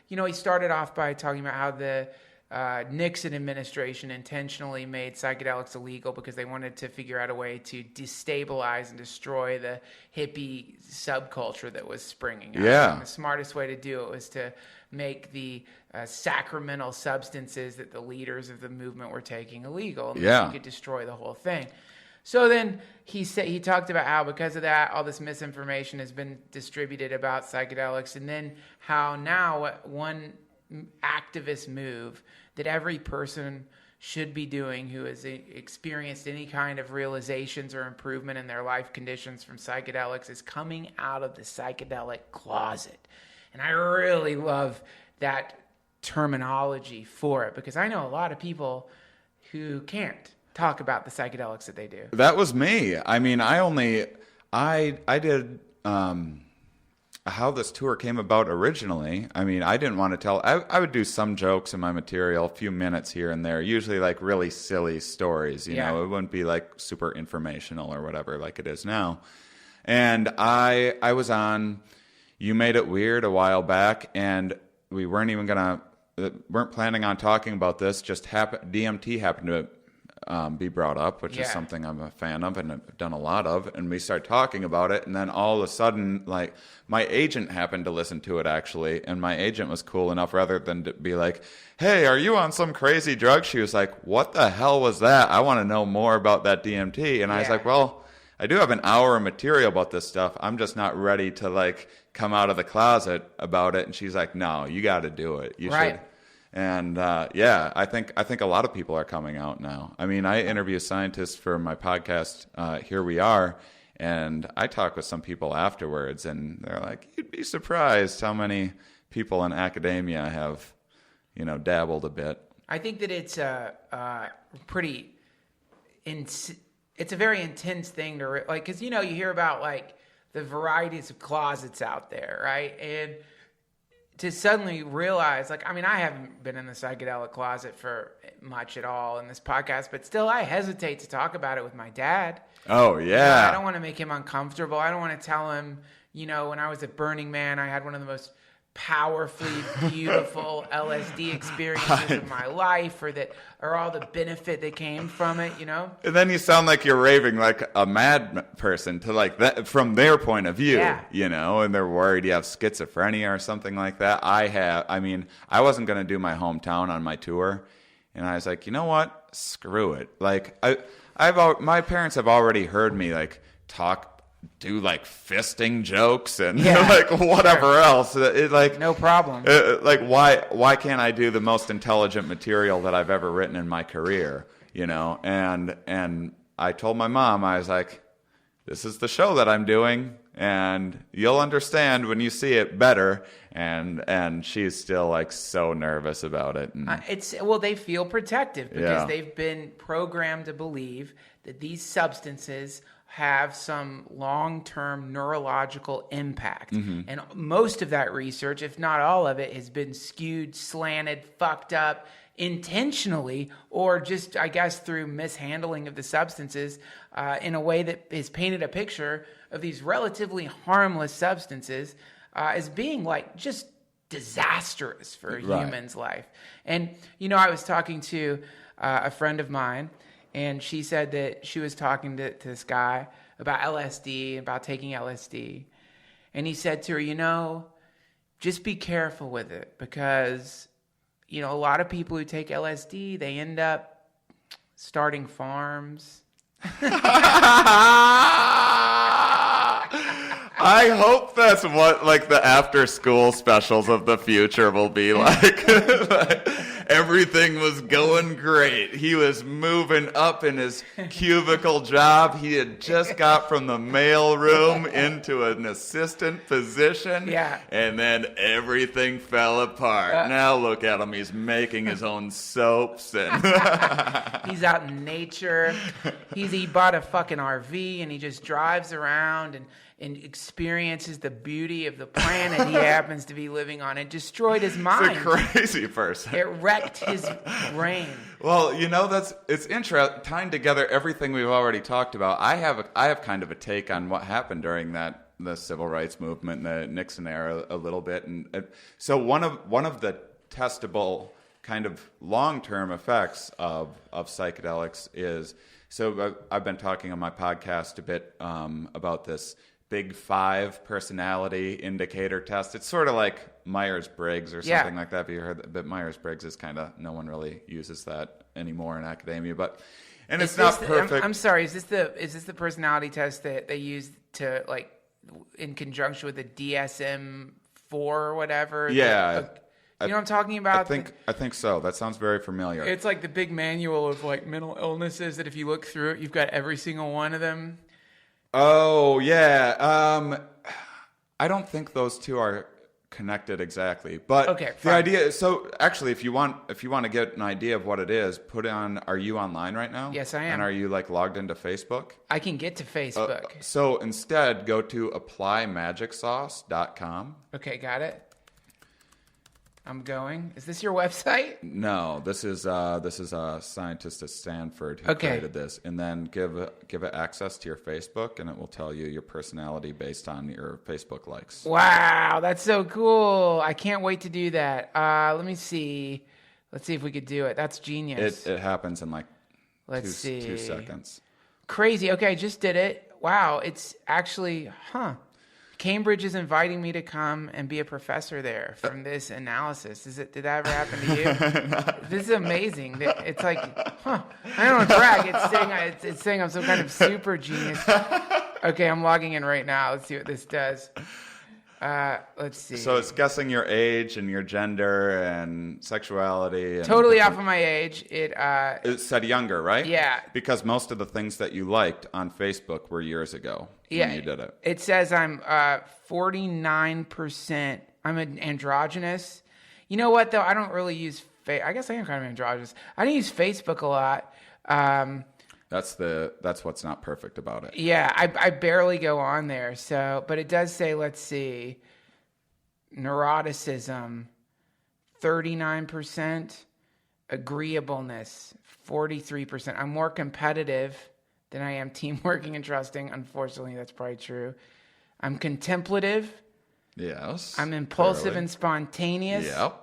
he started off by talking about how the Nixon administration intentionally made psychedelics illegal because they wanted to figure out a way to destabilize and destroy the hippie subculture that was springing up. Yeah. And the smartest way to do it was to make the sacramental substances that the leaders of the movement were taking illegal. And you could destroy the whole thing. So then he talked about how because of that, all this misinformation has been distributed about psychedelics, and then how now one activist move that every person should be doing who has experienced any kind of realizations or improvement in their life conditions from psychedelics is coming out of the psychedelic closet. And I really love that terminology for it, because I know a lot of people who can't talk about the psychedelics that they do. That was me. I mean, I did how this tour came about originally. I mean, I didn't want to tell. I would do some jokes in my material, a few minutes here and there, usually like really silly stories. You know, it wouldn't be like super informational or whatever like it is now. And I was on You Made It Weird a while back, and we weren't planning on talking about this. Just DMT happened to be brought up, which is something I'm a fan of and have done a lot of, and we start talking about it, and then all of a sudden, like, my agent happened to listen to it actually, and my agent was cool enough, rather than to be like, hey, are you on some crazy drug? She was like, what the hell was that? I want to know more about that DMT. And I was like, well, I do have an hour of material about this stuff. I'm just not ready to like come out of the closet about it. And she's like, no, you got to do it. You should. And I think a lot of people are coming out now. I mean, I interview scientists for my podcast, Here We Are, and I talk with some people afterwards, and they're like, you'd be surprised how many people in academia have, dabbled a bit. I think that it's it's a very intense thing to like, because you hear about like the varieties of closets out there, right? And to suddenly realize, like, I mean, I haven't been in the psychedelic closet for much at all in this podcast, but still I hesitate to talk about it with my dad. Oh, yeah. I don't want to make him uncomfortable. I don't want to tell him, when I was at Burning Man, I had one of the most powerfully beautiful LSD experiences of my life, or all the benefit that came from it, And then you sound like you're raving like a mad person to like that from their point of view, and they're worried you have schizophrenia or something like that. I wasn't going to do my hometown on my tour, and I was like, you know what? Screw it. Like my parents have already heard me like do like fisting jokes and like whatever else. It like no problem. Like why can't I do the most intelligent material that I've ever written in my career? And I told my mom, I was like, this is the show that I'm doing, and you'll understand when you see it better. And she's still like so nervous about it. And they feel protective because they've been programmed to believe that these substances have some long-term neurological impact. Mm-hmm. And most of that research, if not all of it, has been skewed, slanted, fucked up intentionally, or just, I guess, through mishandling of the substances in a way that has painted a picture of these relatively harmless substances as being like just disastrous for a human's life. And, I was talking to a friend of mine, and she said that she was talking to this guy about LSD, about taking LSD. And he said to her, just be careful with it, because, a lot of people who take LSD, they end up starting farms. I hope that's what like the after school specials of the future will be like. Everything was going great. He was moving up in his cubicle job. He had just got from the mail room into an assistant position. Yeah. And then everything fell apart. Now look at him. He's making his own soaps. And he's out in nature. He bought a fucking RV, and he just drives around and experiences the beauty of the planet he happens to be living on. It destroyed his mind. He's a crazy person. It wrecked his brain. Well, it's interesting tying together everything we've already talked about. I have kind of a take on what happened during that the civil rights movement, the Nixon era, a little bit, and so one of the testable kind of long-term effects of psychedelics is, so I've been talking on my podcast a bit about this Big Five personality indicator test. It's sort of like Myers-Briggs or something like that. Have you heard that? But Myers-Briggs is kind of, no one really uses that anymore in academia, and it's not perfect. I'm sorry, is this the personality test that they use to, like, in conjunction with the DSM-4 or whatever? Yeah. You know what I'm talking about? I think so. That sounds very familiar. It's like the big manual of, like, mental illnesses that if you look through it, you've got every single one of them. Oh, yeah. I don't think those two are connected exactly, but okay, the idea. So actually, if you want to get an idea of what it is, put on. Are you online right now? Yes, I am. And are you, like, logged into Facebook? I can get to Facebook. So instead, go to applymagicsauce.com. Okay, got it. I'm going. Is this your website? No, this is a scientist at Stanford who created this, and then give it access to your Facebook, and it will tell you your personality based on your Facebook likes. Wow, that's so cool! I can't wait to do that. Let me see. Let's see if we could do it. That's genius. It happens in like Let's see. 2 seconds. Crazy. Okay, I just did it. Wow, it's actually Cambridge is inviting me to come and be a professor there from this analysis. Did that ever happen to you? This is amazing. It's like, I don't want to brag. It's saying I'm some kind of super genius. Okay, I'm logging in right now. Let's see what this does. Let's see. So it's guessing your age and your gender and sexuality. And totally off of my age. It said younger, right? Yeah. Because most of the things that you liked on Facebook were years ago when you did it. It says I'm 49%. I'm an androgynous. You know what, though? I don't really use I guess I am kind of androgynous. I don't use Facebook a lot. That's what's not perfect about it. Yeah, I barely go on there. So, but it does say, let's see, neuroticism, 39%, agreeableness, 43%. I'm more competitive than I am teamworking and trusting. Unfortunately, that's probably true. I'm contemplative. Yes. I'm impulsive and spontaneous. Yep.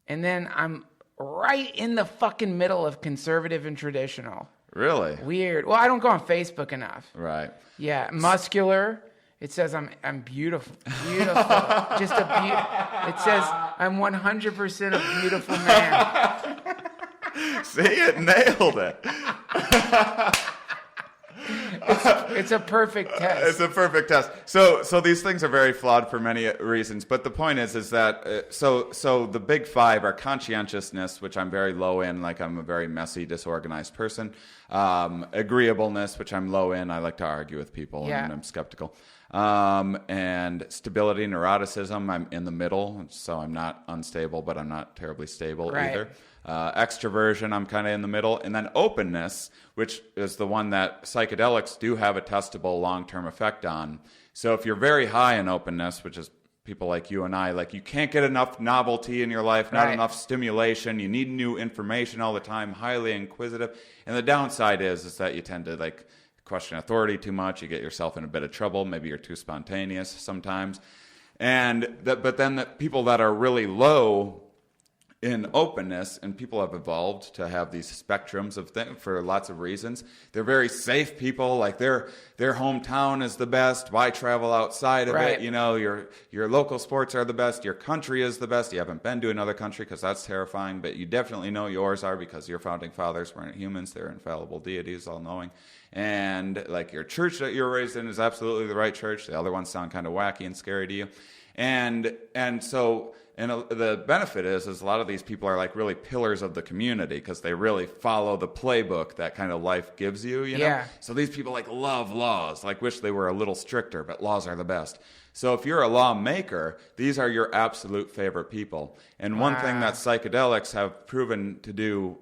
And then I'm right in the fucking middle of conservative and traditional. Really? Weird. Well, I don't go on Facebook enough. Right. Yeah, muscular. It says I'm beautiful. Beautiful. Just it says I'm 100% a beautiful man. See, it nailed it. It's a perfect test. It's a perfect test. So these things are very flawed for many reasons. But the point is that so the big five are conscientiousness, which I'm very low in. Like, I'm a very messy, disorganized person. Agreeableness, which I'm low in. I like to argue with people, and I'm skeptical. And stability, neuroticism, I'm in the middle. So I'm not unstable, but I'm not terribly stable either. Extroversion, I'm kind of in the middle. And then openness, which is the one that psychedelics do have a testable long-term effect on. So if you're very high in openness, which is people like you and I, like, you can't get enough novelty in your life, not enough stimulation, you need new information all the time, highly inquisitive. And the downside is that you tend to, like, question authority too much, you get yourself in a bit of trouble, maybe you're too spontaneous sometimes. But then the people that are really low in openness, and people have evolved to have these spectrums of things for lots of reasons. They're very safe people, like their hometown is the best. Why travel outside of it? You know, your local sports are the best. Your country is the best. You haven't been to another country because that's terrifying, but you definitely know yours are because your founding fathers weren't humans. They're infallible deities, all-knowing. And, like, your church that you're raised in is absolutely the right church. The other ones sound kind of wacky and scary to you. And the benefit is a lot of these people are, like, really pillars of the community because they really follow the playbook that kind of life gives you, you know? Yeah. So these people, like, love laws, like, wish they were a little stricter, but laws are the best. So if you're a lawmaker, these are your absolute favorite people. And one thing that psychedelics have proven to do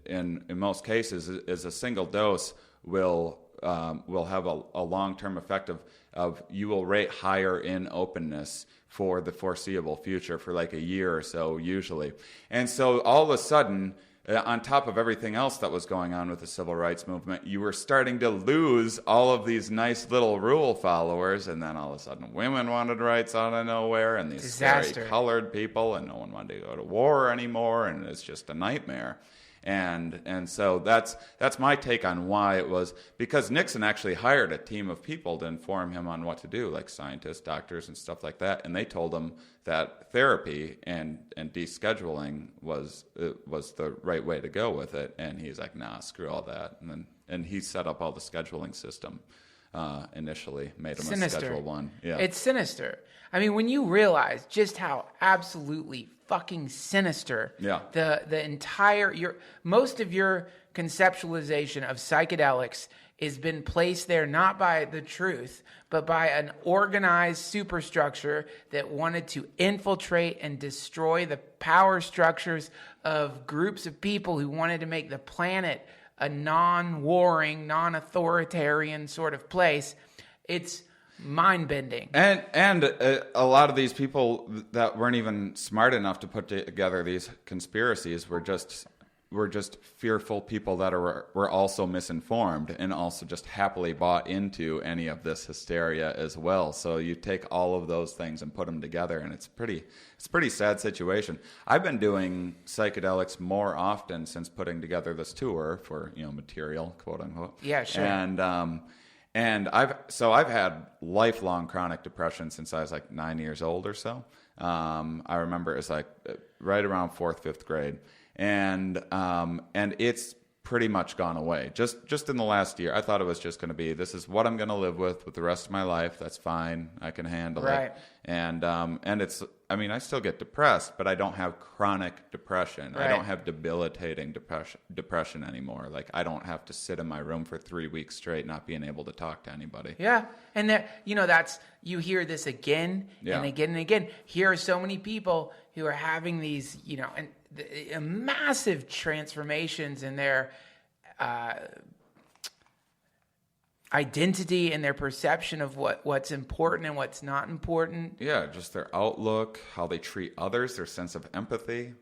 in most cases is a single dose will have a long-term effect of you will rate higher in openness for the foreseeable future for like a year or so usually. And so all of a sudden, on top of everything else that was going on with the civil rights movement, you were starting to lose all of these nice little rule followers, and then all of a sudden women wanted rights out of nowhere, and these very colored people, and no one wanted to go to war anymore, and it's just a nightmare. And so that's my take on why it was, because Nixon actually hired a team of people to inform him on what to do, like scientists, doctors, and stuff like that, and they told him that therapy and descheduling was the right way to go with it, and he's like, nah, screw all that, and he set up all the scheduling system initially, made him a Schedule 1. Yeah, it's sinister. I mean, when you realize just how absolutely fucking sinister the entire most of your conceptualization of psychedelics has been placed there not by the truth, but by an organized superstructure that wanted to infiltrate and destroy the power structures of groups of people who wanted to make the planet a non-warring, non-authoritarian sort of place. It's mind-bending. And a lot of these people that weren't even smart enough to put together these conspiracies were just fearful people that were also misinformed and also just happily bought into any of this hysteria as well. So you take all of those things and put them together, and it's a pretty sad situation. I've been doing psychedelics more often since putting together this tour for material, quote unquote. Yeah, sure. And I've had lifelong chronic depression since I was like 9 years old or so. I remember it was like right around 4th, 5th grade. And it's pretty much gone away. Just in the last year, I thought it was just going to be, this is what I'm going to live with the rest of my life. That's fine. I can handle it. And it's, I mean, I still get depressed, but I don't have chronic depression. I don't have debilitating depression anymore. Like, I don't have to sit in my room for 3 weeks straight, not being able to talk to anybody. Yeah. And that's, you hear this again and again and again. Here are so many people who are having these, massive transformations in their identity and their perception of what's important and what's not important. Yeah, just their outlook, how they treat others, their sense of empathy.